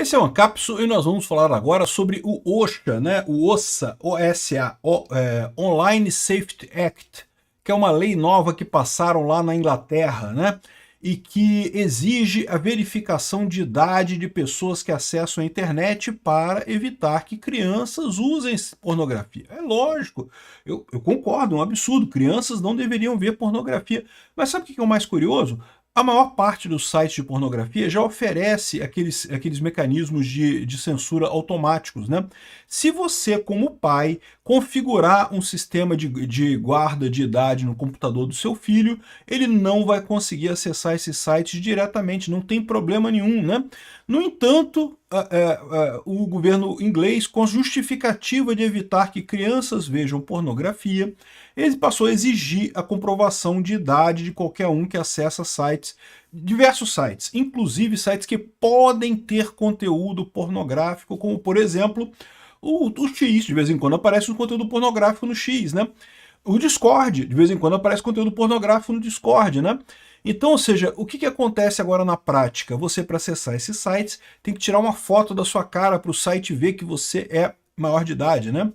Esse é o Ancapsu e nós vamos falar agora sobre o OSHA, né? O OSHA, O-S-A, Online Safety Act, que é uma lei nova que passaram lá na Inglaterra, né? E que exige a verificação de idade de pessoas que acessam a internet para evitar que crianças usem pornografia. É lógico, eu concordo, é um absurdo, crianças não deveriam ver pornografia. Mas sabe o que é o mais curioso? A maior parte dos sites de pornografia já oferece aqueles mecanismos de censura automáticos, né? Se você, como pai, configurar um sistema de guarda de idade no computador do seu filho, ele não vai conseguir acessar esses sites diretamente, não tem problema nenhum, né? No entanto, o governo inglês, com justificativa de evitar que crianças vejam pornografia, ele passou a exigir a comprovação de idade de qualquer um que acessa sites, diversos sites, inclusive sites que podem ter conteúdo pornográfico, como por exemplo o X, de vez em quando aparece um conteúdo pornográfico no X, né? O Discord, de vez em quando aparece conteúdo pornográfico no Discord, né? Então, ou seja, o que acontece agora na prática? Você, para acessar esses sites, tem que tirar uma foto da sua cara para o site ver que você é maior de idade, né?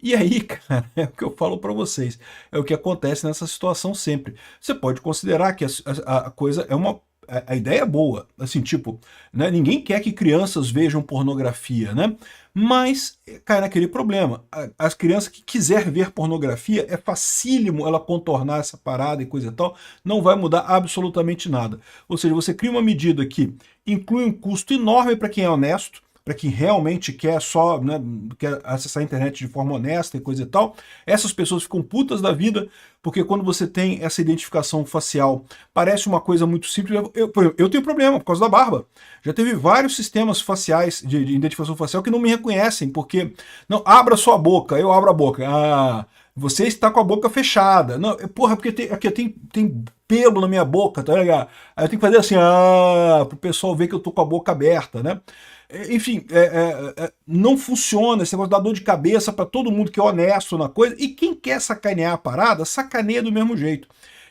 E aí, cara, é o que eu falo para vocês, é o que acontece nessa situação sempre. Você pode considerar que a coisa é uma... A ideia é boa, assim, tipo, né, ninguém quer que crianças vejam pornografia, né? Mas cai naquele problema. As crianças que quiser ver pornografia, é facílimo ela contornar essa parada e coisa e tal, não vai mudar absolutamente nada. Ou seja, você cria uma medida que inclui um custo enorme para quem é honesto, para quem realmente quer só, né, quer acessar a internet de forma honesta e coisa e tal, essas pessoas ficam putas da vida, porque quando você tem essa identificação facial, parece uma coisa muito simples. Eu tenho problema por causa da barba. Já teve vários sistemas faciais, de identificação facial, que não me reconhecem, porque, não, abra sua boca, eu abro a boca. Ah, você está com a boca fechada. Não, porra, porque aqui tem pelo na minha boca, tá ligado? Aí eu tenho que fazer assim, pro pessoal ver que eu tô com a boca aberta, né? Enfim, não funciona, esse negócio dá dor de cabeça para todo mundo que é honesto na coisa, e quem quer sacanear a parada, sacaneia do mesmo jeito.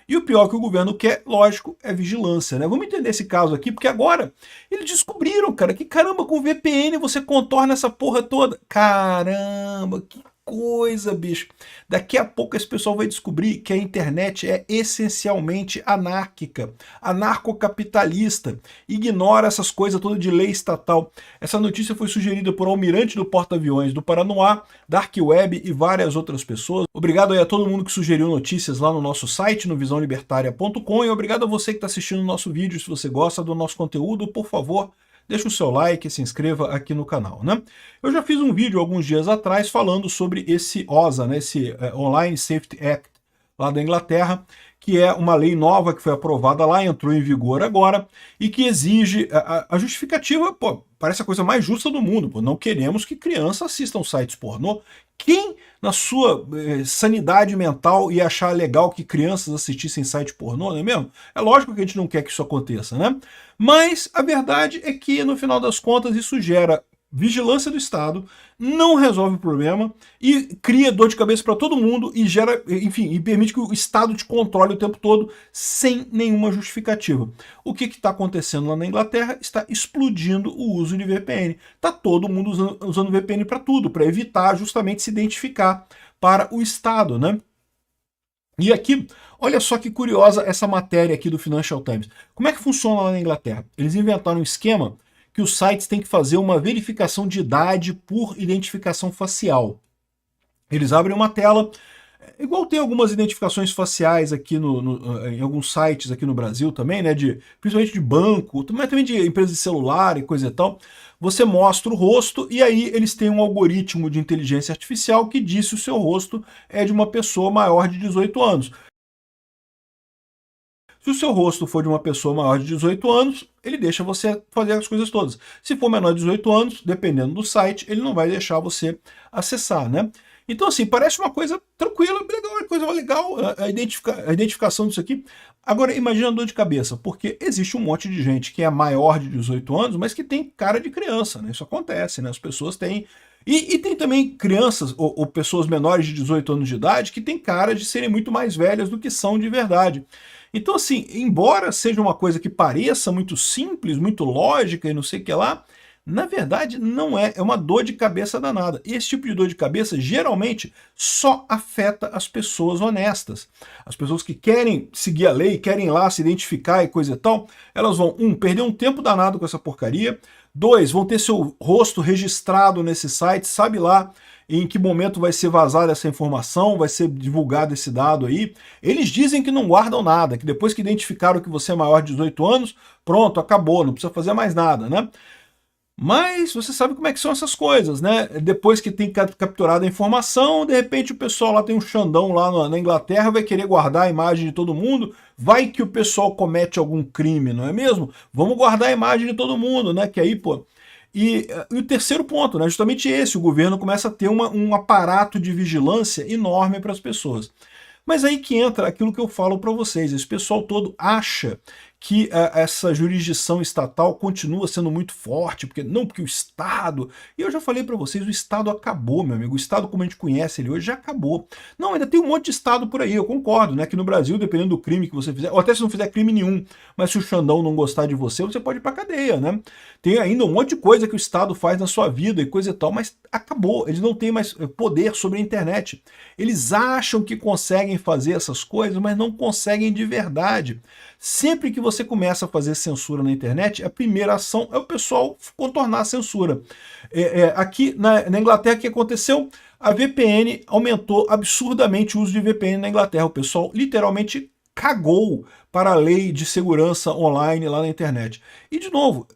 E o pior que o governo quer, lógico, é vigilância, né? Vamos entender esse caso aqui, porque agora eles descobriram, cara, que caramba, com VPN você contorna essa porra toda. Caramba, que coisa, bicho. Daqui a pouco esse pessoal vai descobrir que a internet é essencialmente anárquica, anarcocapitalista, ignora essas coisas todas de lei estatal. Essa notícia foi sugerida por almirante do porta-aviões do Paranoá, Dark Web e várias outras pessoas. Obrigado aí a todo mundo que sugeriu notícias lá no nosso site, no visãolibertaria.com, e obrigado a você que está assistindo o nosso vídeo. Se você gosta do nosso conteúdo, por favor, deixa o seu like e se inscreva aqui no canal, né? Eu já fiz um vídeo alguns dias atrás falando sobre esse OSA, né, esse Online Safety Act, lá da Inglaterra, que é uma lei nova que foi aprovada lá, entrou em vigor agora, e que exige a justificativa, pô, parece a coisa mais justa do mundo, pô, não queremos que crianças assistam sites pornô. Quem, na sua sanidade mental, ia achar legal que crianças assistissem site pornô, não é mesmo? É lógico que a gente não quer que isso aconteça, né? Mas a verdade é que, no final das contas, isso gera vigilância do Estado, não resolve o problema e cria dor de cabeça para todo mundo e gera, enfim, e permite que o Estado te controle o tempo todo sem nenhuma justificativa. O que está acontecendo lá na Inglaterra? Está explodindo o uso de VPN. Está todo mundo usando VPN para tudo, para evitar justamente se identificar para o Estado, né? E aqui, olha só que curiosa essa matéria aqui do Financial Times. Como é que funciona lá na Inglaterra? Eles inventaram um esquema que os sites têm que fazer uma verificação de idade por identificação facial. Eles abrem uma tela, igual tem algumas identificações faciais aqui em alguns sites aqui no Brasil também, né, principalmente de banco, mas também de empresas de celular e coisa e tal. Você mostra o rosto e aí eles têm um algoritmo de inteligência artificial que diz se o seu rosto é de uma pessoa maior de 18 anos. Se o seu rosto for de uma pessoa maior de 18 anos, ele deixa você fazer as coisas todas. Se for menor de 18 anos, dependendo do site, ele não vai deixar você acessar, né? Então, assim, parece uma coisa tranquila, legal, uma coisa legal, a identificação disso aqui. Agora, imagina a dor de cabeça, porque existe um monte de gente que é maior de 18 anos, mas que tem cara de criança, né? Isso acontece, né? As pessoas têm... E tem também crianças ou pessoas menores de 18 anos de idade que têm cara de serem muito mais velhas do que são de verdade. Então, assim, embora seja uma coisa que pareça muito simples, muito lógica e não sei o que lá, Na verdade, não é, é uma dor de cabeça danada. E esse tipo de dor de cabeça, geralmente, só afeta as pessoas honestas. As pessoas que querem seguir a lei, querem ir lá se identificar e coisa e tal, elas vão, perder um tempo danado com essa porcaria, 2, vão ter seu rosto registrado nesse site, sabe lá em que momento vai ser vazada essa informação, vai ser divulgado esse dado aí. Eles dizem que não guardam nada, que depois que identificaram que você é maior de 18 anos, pronto, acabou, não precisa fazer mais nada, né? Mas você sabe como é que são essas coisas, né? Depois que tem capturado a informação, de repente o pessoal lá tem um Xandão lá na Inglaterra, vai querer guardar a imagem de todo mundo, vai que o pessoal comete algum crime, não é mesmo? Vamos guardar a imagem de todo mundo, né? Que aí, pô... E o terceiro ponto, né? Justamente esse, o governo começa a ter um aparato de vigilância enorme para as pessoas. Mas aí que entra aquilo que eu falo para vocês, esse pessoal todo acha que essa jurisdição estatal continua sendo muito forte, porque o Estado... E eu já falei para vocês, o Estado acabou, meu amigo. O Estado, como a gente conhece ele hoje, já acabou. Não, ainda tem um monte de Estado por aí, eu concordo, né? Que no Brasil, dependendo do crime que você fizer, ou até se não fizer crime nenhum, mas se o Xandão não gostar de você, você pode ir pra cadeia, né? Tem ainda um monte de coisa que o Estado faz na sua vida e coisa e tal, mas acabou. Eles não têm mais poder sobre a internet. Eles acham que conseguem fazer essas coisas, mas não conseguem de verdade. Sempre que você começa a fazer censura na internet, a primeira ação é o pessoal contornar a censura. Aqui na Inglaterra, o que aconteceu? A VPN aumentou absurdamente o uso de VPN na Inglaterra. O pessoal literalmente cagou para a lei de segurança online lá na internet. E, de novo,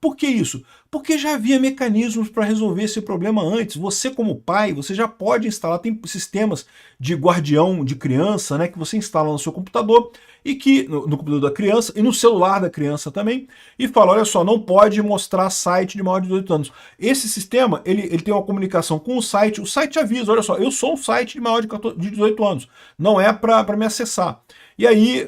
por que isso? Porque já havia mecanismos para resolver esse problema antes. Você, como pai, você já pode instalar, tem sistemas de guardião de criança, né, que você instala no seu computador, e que no computador da criança e no celular da criança também, e fala, olha só, não pode mostrar site de maior de 18 anos. Esse sistema, ele tem uma comunicação com o site avisa, olha só, eu sou um site de maior de 18 anos, não é para me acessar. E aí,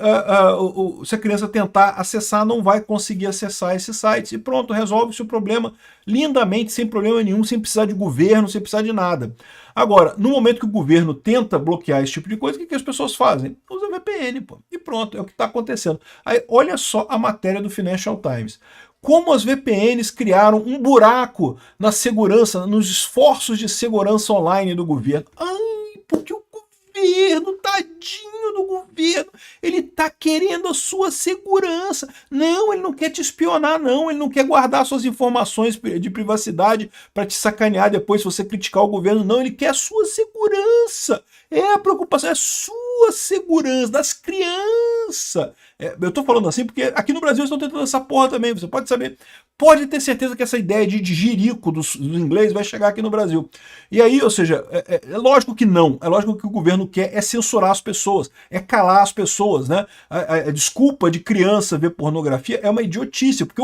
se a criança tentar acessar, não vai conseguir acessar esses sites. E pronto, resolve-se o problema lindamente, sem problema nenhum, sem precisar de governo, sem precisar de nada. Agora, no momento que o governo tenta bloquear esse tipo de coisa, o que as pessoas fazem? Usa VPN, pô. E pronto, é o que está acontecendo. Aí, olha só a matéria do Financial Times. Como as VPNs criaram um buraco na segurança, nos esforços de segurança online do governo. Ai, porque o governo, tadinho do governo, ele tá querendo a sua segurança. Não, ele não quer te espionar, não. Ele não quer guardar suas informações de privacidade para te sacanear depois se você criticar o governo. Não, ele quer a sua segurança. É a preocupação, é a sua segurança, das crianças. Eu tô falando assim porque aqui no Brasil eles estão tentando essa porra também, você pode saber. Pode ter certeza que essa ideia de jirico dos ingleses vai chegar aqui no Brasil. E aí, ou seja, é lógico que não. É lógico que o governo quer é censurar as pessoas, é calar as pessoas, né? A desculpa de criança ver pornografia é uma idiotice, porque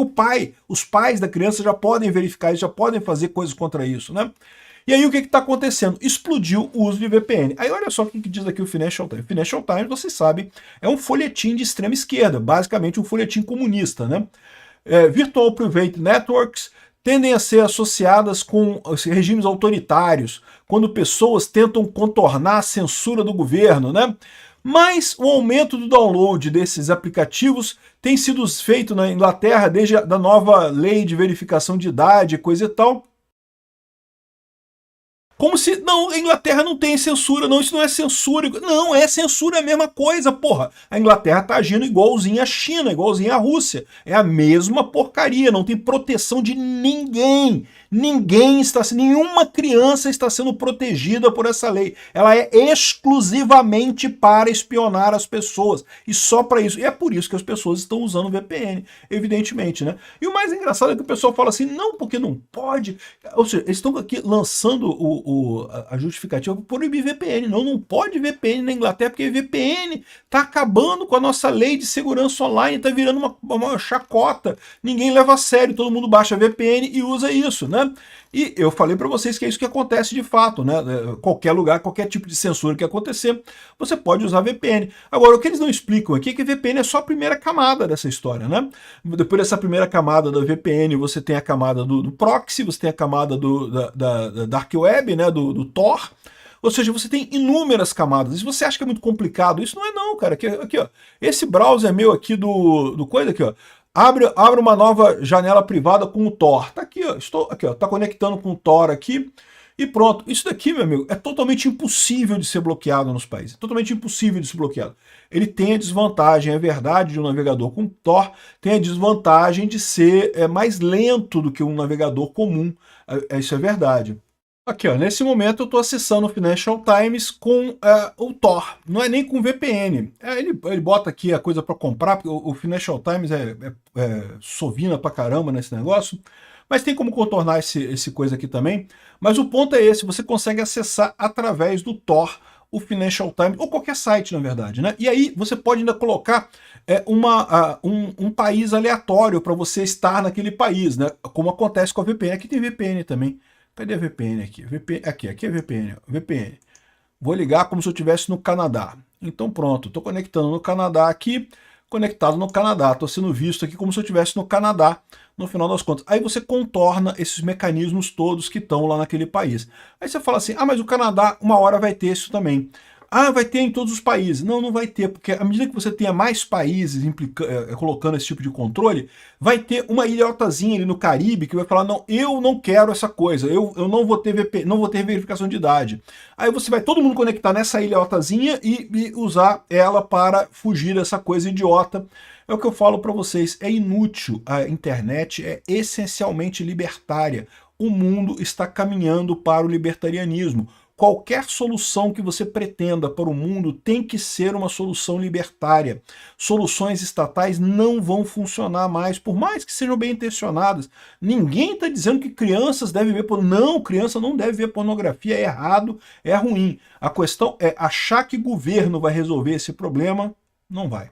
os pais da criança já podem verificar isso, já podem fazer coisas contra isso, né? E aí o que está acontecendo? Explodiu o uso de VPN. Aí olha só o que diz aqui o Financial Times. O Financial Times, vocês sabem, é um folhetim de extrema esquerda, basicamente um folhetim comunista, né? Virtual Private Networks tendem a ser associadas com regimes autoritários, quando pessoas tentam contornar a censura do governo, né? Mas o aumento do download desses aplicativos tem sido feito na Inglaterra desde a nova lei de verificação de idade, coisa e tal. Como se, não, a Inglaterra não tem censura, não, isso não é censura. Não, é censura, é a mesma coisa, porra. A Inglaterra tá agindo igualzinho à China, igualzinho à Rússia. É a mesma porcaria, não tem proteção de ninguém. Nenhuma criança está sendo protegida por essa lei. Ela é exclusivamente para espionar as pessoas. E só para isso. E é por isso que as pessoas estão usando VPN, evidentemente, né? E o mais engraçado é que o pessoal fala assim, não, porque não pode. Ou seja, eles estão aqui lançando a justificativa para proibir VPN. Não pode VPN na Inglaterra, porque VPN está acabando com a nossa lei de segurança online, está virando uma chacota. Ninguém leva a sério, todo mundo baixa VPN e usa isso, né? E eu falei para vocês que é isso que acontece de fato, né? Qualquer lugar, qualquer tipo de censura que acontecer, você pode usar VPN. Agora, o que eles não explicam aqui é que VPN é só a primeira camada dessa história, né? Depois dessa primeira camada da VPN, você tem a camada do proxy, você tem a camada da Dark Web, né? Do Tor. Ou seja, você tem inúmeras camadas. E se você acha que é muito complicado, isso não é não, cara. Aqui ó. Esse browser meu aqui do coisa aqui, ó. Abre uma nova janela privada com o Tor. Tá aqui, ó, estou aqui, ó, tá conectando com o Tor aqui e pronto. Isso daqui, meu amigo, é totalmente impossível de ser bloqueado nos países. Totalmente impossível de ser bloqueado. Ele tem a desvantagem, é verdade, de um navegador com Tor, tem a desvantagem de ser mais lento do que um navegador comum. Isso é verdade. Aqui, ó, nesse momento eu estou acessando o Financial Times com o Tor, não é nem com VPN. Ele bota aqui a coisa para comprar, porque o Financial Times sovina pra caramba nesse negócio, mas tem como contornar esse coisa aqui também. Mas o ponto é esse, você consegue acessar através do Tor o Financial Times, ou qualquer site, na verdade, né? E aí você pode ainda colocar um país aleatório para você estar naquele país, né? Como acontece com a VPN. Aqui tem VPN também. Cadê a VPN aqui? Aqui é VPN. VPN. Vou ligar como se eu estivesse no Canadá. Então pronto, estou conectando no Canadá aqui, conectado no Canadá. Estou sendo visto aqui como se eu estivesse no Canadá, no final das contas. Aí você contorna esses mecanismos todos que estão lá naquele país. Aí você fala assim, mas o Canadá uma hora vai ter isso também. Vai ter em todos os países. Não, não vai ter, porque à medida que você tenha mais países colocando esse tipo de controle, vai ter uma ilhotazinha ali no Caribe que vai falar, não, eu não quero essa coisa, eu não vou ter não vou ter verificação de idade. Aí você vai todo mundo conectar nessa ilhotazinha e usar ela para fugir dessa coisa idiota. É o que eu falo para vocês, é inútil. A internet é essencialmente libertária. O mundo está caminhando para o libertarianismo. Qualquer solução que você pretenda para o mundo tem que ser uma solução libertária. Soluções estatais não vão funcionar mais, por mais que sejam bem intencionadas. Ninguém está dizendo que crianças devem ver pornografia. Não, criança não deve ver pornografia, é errado, é ruim. A questão é achar que governo vai resolver esse problema, não vai.